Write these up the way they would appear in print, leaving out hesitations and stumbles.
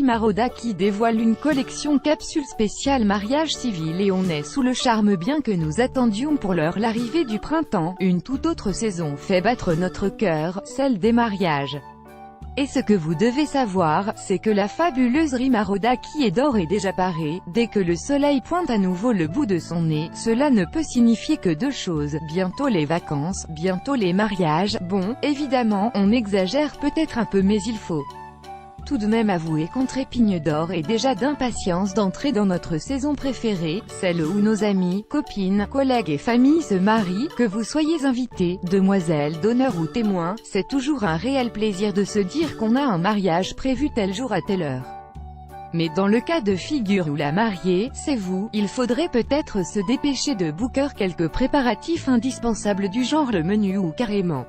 Rimaroda qui dévoile une collection capsule spéciale mariage civil et on est sous le charme bien que nous attendions pour l'heure l'arrivée du printemps, une toute autre saison fait battre notre cœur, celle des mariages. Et ce que vous devez savoir, c'est que la fabuleuse Rimaroda qui est d'or est déjà parée. Dès que le soleil pointe à nouveau le bout de son nez, cela ne peut signifier que deux choses, bientôt les vacances, bientôt les mariages. Bon, évidemment, on exagère peut-être un peu mais il faut tout de même avouer qu'on trépigne d'or et déjà d'impatience d'entrer dans notre saison préférée, celle où nos amis, copines, collègues et familles se marient. Que vous soyez invités, demoiselles d'honneur ou témoins, c'est toujours un réel plaisir de se dire qu'on a un mariage prévu tel jour à telle heure. Mais dans le cas de figure où la mariée, c'est vous, il faudrait peut-être se dépêcher de booker quelques préparatifs indispensables du genre le menu ou carrément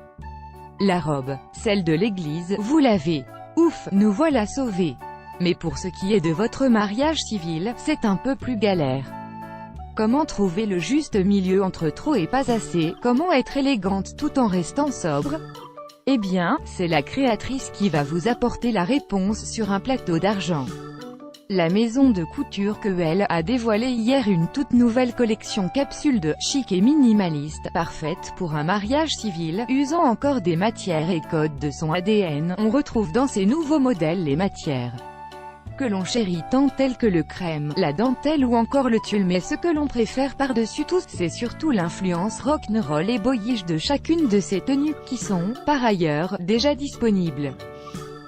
la robe, celle de l'église, vous l'avez. Ouf, nous voilà sauvés. Mais pour ce qui est de votre mariage civil, c'est un peu plus galère. Comment trouver le juste milieu entre trop et pas assez? Comment être élégante tout en restant sobre? Eh bien, c'est la créatrice qui va vous apporter la réponse sur un plateau d'argent. La maison de couture QL a dévoilé hier une toute nouvelle collection capsule de chic et minimaliste, parfaite pour un mariage civil, usant encore des matières et codes de son ADN. On retrouve dans ces nouveaux modèles les matières que l'on chérit tant telles que le crème, la dentelle ou encore le tulle, mais ce que l'on préfère par-dessus tout, c'est surtout l'influence rock'n'roll et boyish de chacune de ces tenues qui sont, par ailleurs, déjà disponibles.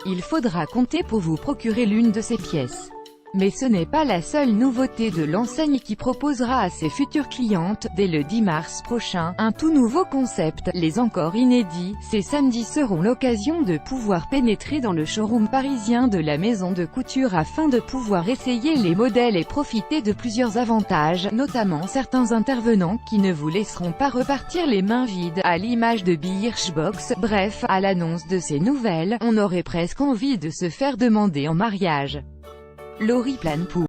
Il faudra compter pour vous procurer l'une de ces pièces. Mais ce n'est pas la seule nouveauté de l'enseigne qui proposera à ses futures clientes, dès le 10 mars prochain, un tout nouveau concept, les encore inédits. Ces samedis seront l'occasion de pouvoir pénétrer dans le showroom parisien de la maison de couture afin de pouvoir essayer les modèles et profiter de plusieurs avantages, notamment certains intervenants qui ne vous laisseront pas repartir les mains vides, à l'image de Birchbox. Bref, à l'annonce de ces nouvelles, on aurait presque envie de se faire demander en mariage. Laurie plane pour